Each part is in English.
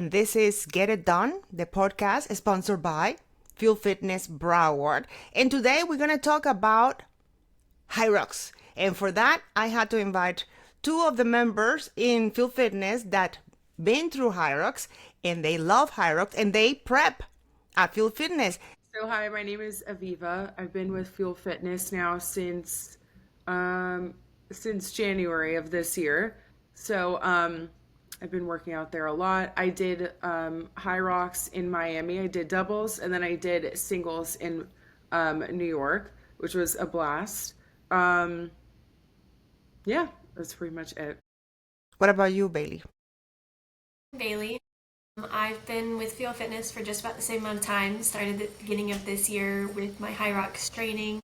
and this is Get It Done, the podcast sponsored by Fuel Fitness Broward. And today we're going to talk about Hyrox. And for that, I had to invite two of the members in Fuel Fitness that been through Hyrox, and they love Hyrox, and they prep at Fuel Fitness. So hi, my name is Aviva. I've been with Fuel Fitness now um since January of this year. I've been working out there a lot. I did Hyrox in Miami. I did doubles and then I did singles in New York, which was a blast. Um yeah, that's pretty much it. What about you, Bailey? Bailey. I've been with Fuel Fitness for just about the same amount of time. Started at the beginning of this year with my Hyrox training.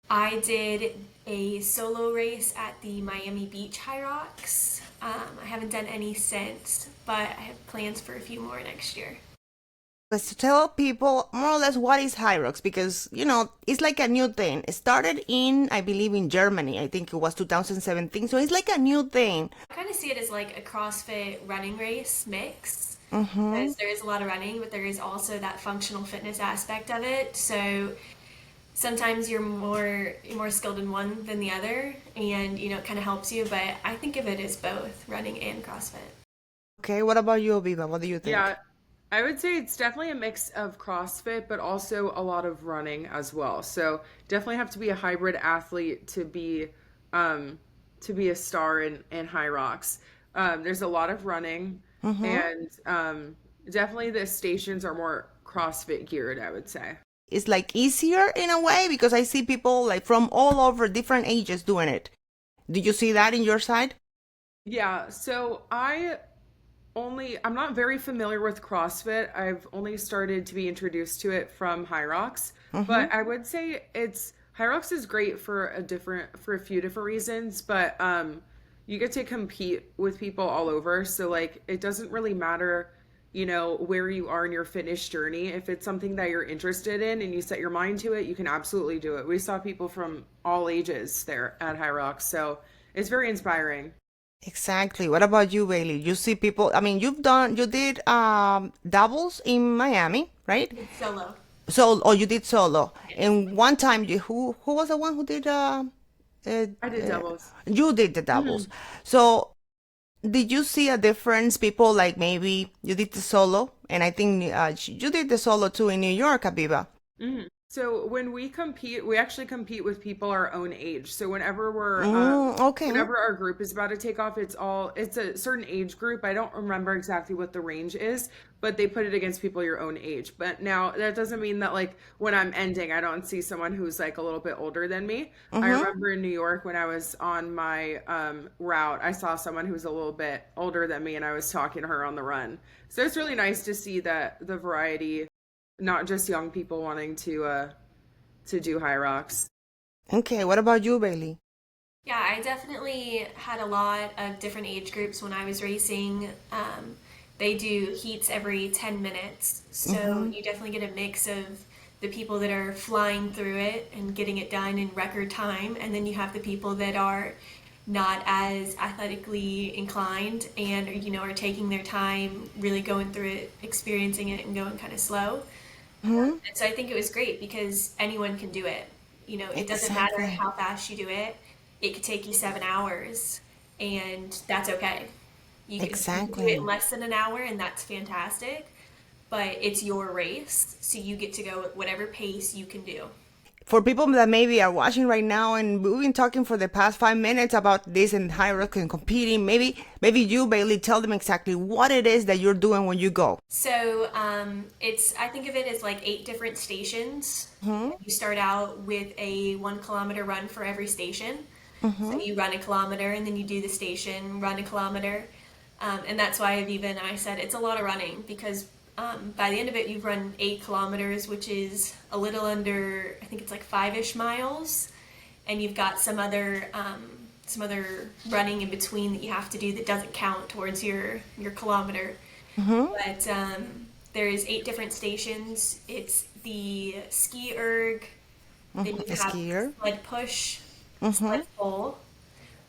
I did a solo race at the Miami Beach Hyrox. I haven't done any since, but I have plans for a few more next year. Let's tell people more or less what is Hyrox because, it's like a new thing. It started in, I believe, in Germany. I think it was 2017. So it's like a new thing. I kind of see it as like a CrossFit running race mix. Mm-hmm. Because there is a lot of running, but there is also that functional fitness aspect of it. So sometimes you're more skilled in one than the other, and it kind of helps you. But I think of it as both running and CrossFit. Okay, what about you, Viva? What do you think? Yeah, I would say it's definitely a mix of CrossFit, but also a lot of running as well. So definitely have to be a hybrid athlete um, to be a star in High Rocks. There's a lot of running, Mm-hmm. and definitely the stations are more CrossFit geared, I would say. It's like easier in a way because I see people like from all over different ages doing it. Did you see that in your side? Yeah, so I'm not very familiar with CrossFit. I've only started to be introduced to it from Hyrox, Mm-hmm. but I would say it's Hyrox is great for a few different reasons, but you get to compete with people all over, so like it doesn't really matter, where you are in your fitness journey. If it's something that you're interested in and you set your mind to it, you can absolutely do it. We saw people from all ages there at Hyrox, so it's very inspiring. Exactly. What about you, Bailey? You see people, I mean, you did doubles in Miami, right? It's solo. So, or you did solo. Yes. And one time, who was the one who did, uh, I did uh, doubles. you did the doubles. So, did you see a difference? People like maybe you did the solo, and I think you did the solo too in New York, Abiba. So when we compete, we actually compete with people our own age. So Okay. whenever our group is about to take off, it's a certain age group. I don't remember exactly what the range is, but they put it against people your own age. But now that doesn't mean that like when I'm ending, I don't see someone who's like a little bit older than me. I Mm-hmm. remember in New York when I was on my route, I saw someone who was a little bit older than me, and I was talking to her on the run. So it's really nice to see that the variety, not just young people wanting to do high rocks. Okay. What about you, Bailey? Yeah, I definitely had a lot of different age groups when I was racing. They do heats every 10 minutes, so Mm-hmm. you definitely get a mix of the people that are flying through it and getting it done in record time, and then you have the people that are not as athletically inclined and are taking their time, really going through it, experiencing it, and going kind of slow. Mm-hmm. And so I think it was great because anyone can do it. It doesn't matter Exactly. how fast you do it. It could take you 7 hours, and that's okay. You can do it in Exactly. less than an hour, and that's fantastic. But it's your race, so you get to go at whatever pace you can do. For people that maybe are watching right now, and we've been talking for the past 5 minutes about this and high rock and competing, maybe you, Bailey, tell them exactly what it is that you're doing when you go. So it's I think of it as like 8 different stations. Mm-hmm. You start out with a 1 kilometer run for every station. So Mm-hmm. you run a kilometer and then you do the station, run a kilometer. And that's why Aviva and I said it's a lot of running because by the end of it, you've run 8 kilometers, which is a little under, I think it's like 5-ish miles. And you've got some other running in between that you have to do that doesn't count towards your kilometer. Mm-hmm. But there's 8 different stations. It's the ski erg, then Mm-hmm. you A have skier. sled push, Mm-hmm. sled pull,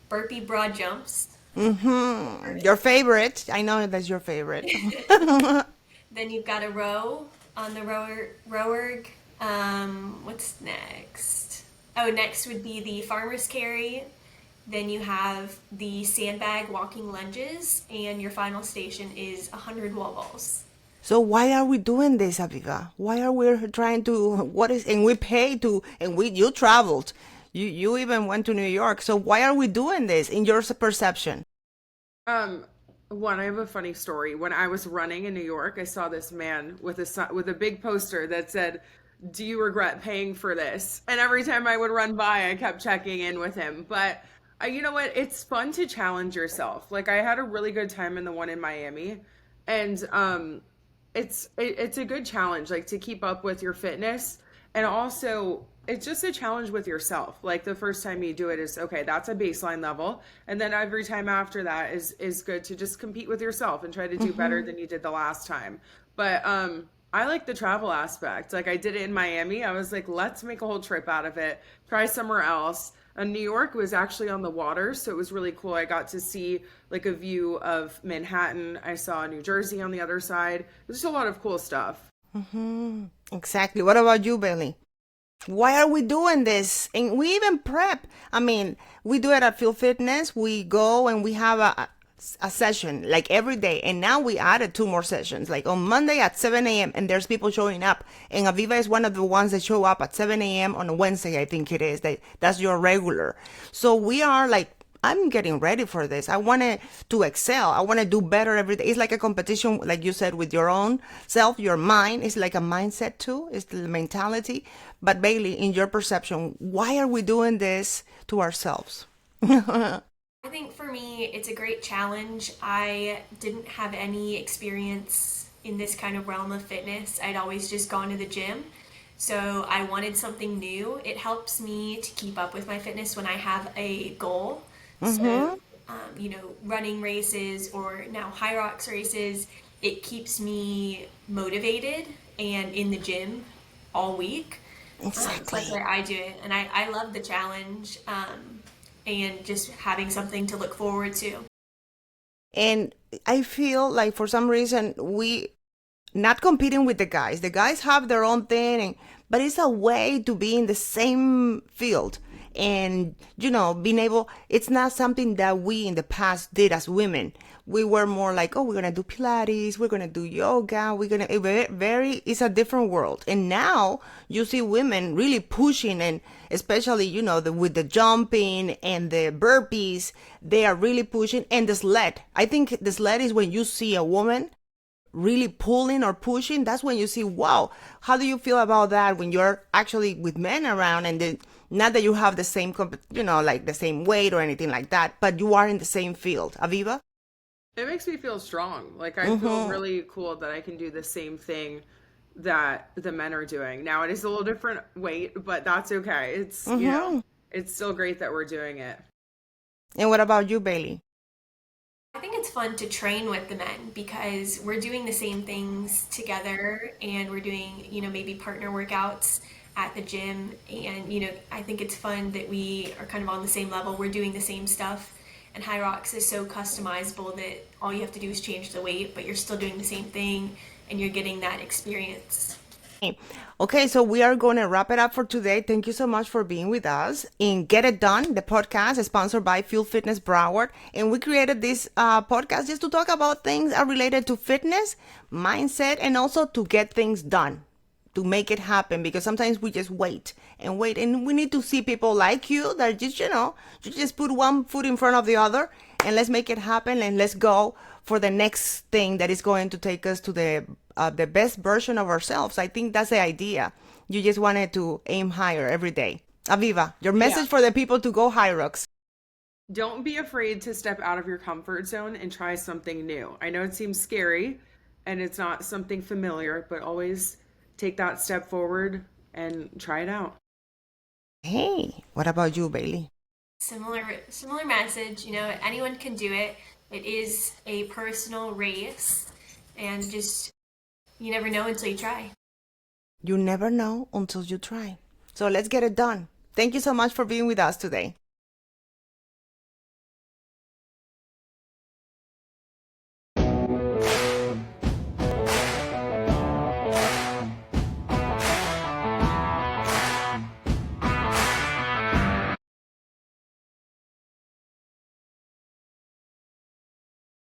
burpee broad jumps, Your favorite. I know that's your favorite. Then you've got a row on the rower. What's next? Oh, next would be the farmer's carry. Then you have the sandbag walking lunges, and your final station is 100 wall balls. So why are we doing this, Aviva? Why are we trying to, what is, and we pay to, and you traveled. You even went to New York. So why are we doing this in your perception? Um, One, I have a funny story. When I was running in New York, I saw this man with a big poster that said, "Do you regret paying for this?" And every time I would run by, I kept checking in with him. But you know what? It's fun to challenge yourself. Like I had a really good time in the one in Miami, and it's a good challenge, like to keep up with your fitness, and also it's just a challenge with yourself. Like the first time you do it is okay, that's a baseline level, and then every time after that is good to just compete with yourself and try to do better than you did the last time. But I like the travel aspect. Like I did it in Miami. I was like, let's make a whole trip out of it, try somewhere else. And New York was actually on the water, so it was really cool. I got to see like a view of Manhattan. I saw New Jersey on the other side. There's just a lot of cool stuff. Exactly. What about you, Bailey? Why are we doing this? And we even prep. I mean, we do it at Field Fitness. We go and we have a session like every day. And now we added two more sessions, like on Monday at 7 a.m. And there's people showing up. And Aviva is one of the ones that show up at 7 a.m. on a Wednesday, I think it is. That's your regular. So we are like, I'm getting ready for this. I want to excel. I want to do better every day. It's like a competition, like you said, with your own self, your mind. It's like a mindset too. It's the mentality. But Bailey, in your perception, why are we doing this to ourselves? I think for me, it's a great challenge. I didn't have any experience in this kind of realm of fitness. I'd always just gone to the gym. So I wanted something new. It helps me to keep up with my fitness when I have a goal. So, running races or now Hyrox races, it keeps me motivated and in the gym all week. So Exactly. that's why I do it. And I love the challenge. And just having something to look forward to. And I feel like for some reason we not competing with the guys. The guys have their own thing, but it's a way to be in the same field. And, being able, it's not something that we in the past did as women. We were more like, oh, we're going to do Pilates, we're going to do yoga, we're going to, it's a different world. And now you see women really pushing, and especially, with the jumping and the burpees, they are really pushing. And the sled. I think the sled is when you see a woman really pulling or pushing. That's when you see, wow, how do you feel about that when you're actually with men around, and then not that you have the same like the same weight or anything like that, but you are in the same field. Aviva? It makes me feel strong. Like I feel really cool that I can do the same thing that the men are doing. Now it is a little different weight, but that's okay. It's still great that we're doing it. And what about you, Bailey? I think it's fun to train with the men because we're doing the same things together and we're doing, maybe partner workouts at the gym. And, I think it's fun that we are kind of on the same level. We're doing the same stuff. And Hyrox is so customizable that all you have to do is change the weight, but you're still doing the same thing and you're getting that experience. Okay, so we are going to wrap it up for today. Thank you so much for being with us in Get It Done. The podcast is sponsored by Fuel Fitness Broward, and we created this podcast just to talk about things are related to fitness, mindset, and also to get things done, to make it happen. Because sometimes we just wait, and we need to see people like you that just you just put one foot in front of the other, and let's make it happen, and let's go for the next thing that is going to take us to the best version of ourselves. I think that's the idea. You just wanted to aim higher every day. Aviva, your Yeah. message for the people to go Hyrox. Don't be afraid to step out of your comfort zone and try something new. I know it seems scary and it's not something familiar, but always take that step forward and try it out. Hey, what about you, Bailey? Similar message, anyone can do it. It is a personal race and just you never know until you try. You never know until you try. So let's get it done. Thank you so much for being with us today.